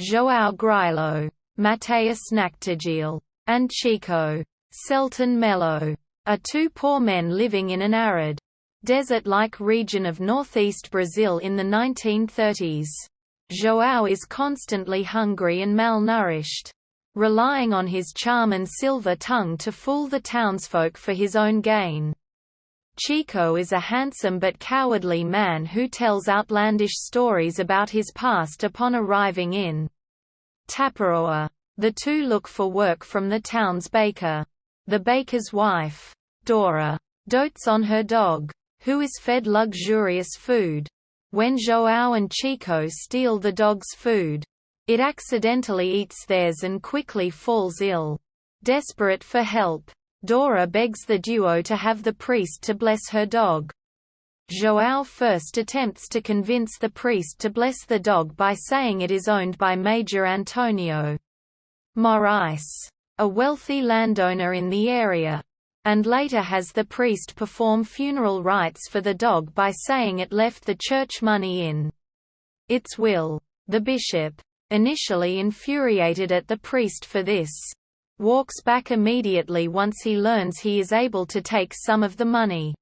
João Grilo, Mateus Nactagil, and Chico, Celton Mello, are two poor men living in an arid, desert-like region of northeast Brazil in the 1930s. João is constantly hungry and malnourished, relying on his charm and silver tongue to fool the townsfolk for his own gain. Chico is a handsome but cowardly man who tells outlandish stories about his past upon arriving in Taparoa. The two look for work from the town's baker. The baker's wife, Dora, dotes on her dog, who is fed luxurious food. When João and Chico steal the dog's food, it accidentally eats theirs and quickly falls ill. Desperate for help, Dora begs the duo to have the priest to bless her dog. João first attempts to convince the priest to bless the dog by saying it is owned by Major Antonio Moraes, a wealthy landowner in the area, and later has the priest perform funeral rites for the dog by saying it left the church money in its will. The bishop, initially infuriated at the priest for this, walks back immediately once he learns he is able to take some of the money.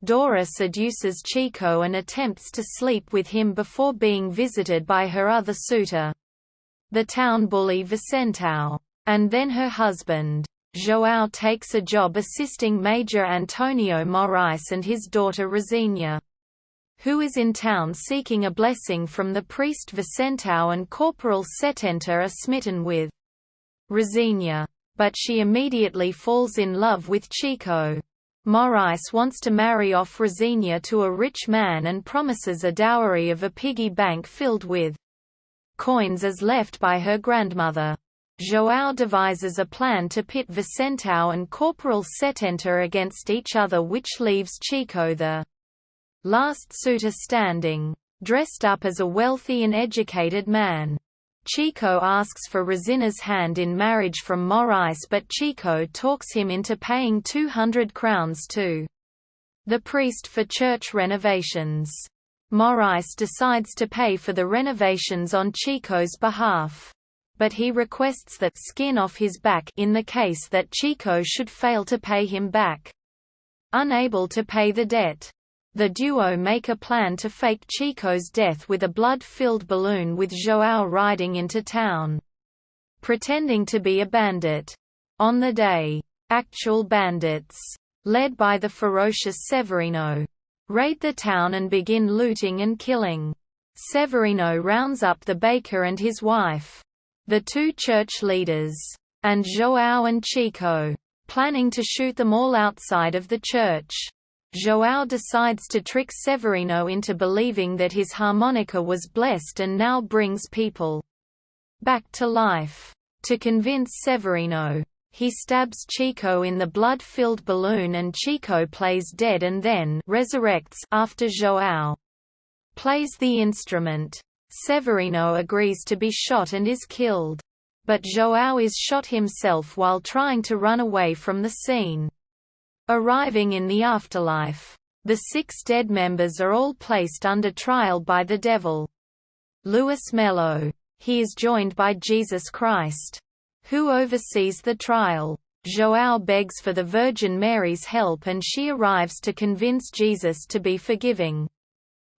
Dora seduces Chico and attempts to sleep with him before being visited by her other suitor, the town bully Vicentão, and then her husband. João takes a job assisting Major Antonio Moraes and his daughter Rosinha, who is in town seeking a blessing from the priest Vicentão, and Corporal Setenta are smitten with Rosinha, but she immediately falls in love with Chico. Moraes wants to marry off Rosinha to a rich man and promises a dowry of a piggy bank filled with coins as left by her grandmother. João devises a plan to pit Vicentão and Corporal Setenta against each other, which leaves Chico the last suitor standing, dressed up as a wealthy and educated man. Chico asks for Rosinha's hand in marriage from Moraes, but Chico talks him into paying 200 crowns to the priest for church renovations. Moraes decides to pay for the renovations on Chico's behalf, but he requests that skin off his back in the case that Chico should fail to pay him back. Unable to pay the debt, the duo make a plan to fake Chico's death with a blood-filled balloon, with João riding into town, pretending to be a bandit. On the day, actual bandits, led by the ferocious Severino, raid the town and begin looting and killing. Severino rounds up the baker and his wife, the two church leaders, and João and Chico, planning to shoot them all outside of the church. João decides to trick Severino into believing that his harmonica was blessed and now brings people back to life. To convince Severino, he stabs Chico in the blood-filled balloon, and Chico plays dead and then resurrects after João plays the instrument. Severino agrees to be shot and is killed, but João is shot himself while trying to run away from the scene. Arriving in the afterlife, the 6 dead members are all placed under trial by the devil, Luis Melo. He is joined by Jesus Christ, who oversees the trial. João begs for the Virgin Mary's help, and she arrives to convince Jesus to be forgiving.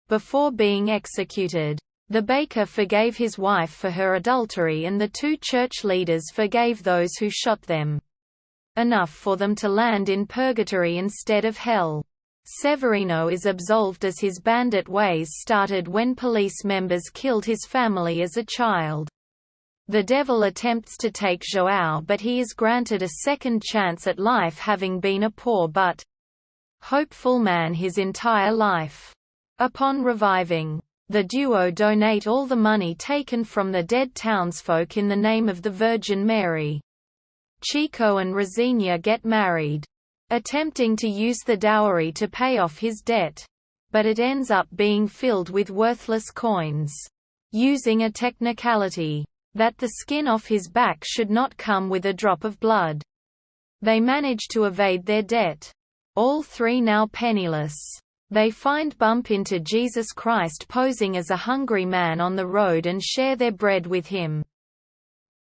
Before being executed, the baker forgave his wife for her adultery, and the two church leaders forgave those who shot them, enough for them to land in purgatory instead of hell. Severino is absolved as his bandit ways started when police members killed his family as a child. The devil attempts to take João, but he is granted a second chance at life, having been a poor but hopeful man his entire life. Upon reviving, the duo donate all the money taken from the dead townsfolk in the name of the Virgin Mary. Chico and Rosinha get married, attempting to use the dowry to pay off his debt, but it ends up being filled with worthless coins, using a technicality that the skin off his back should not come with a drop of blood. They manage to evade their debt, all three now penniless. They bump into Jesus Christ posing as a hungry man on the road and share their bread with him.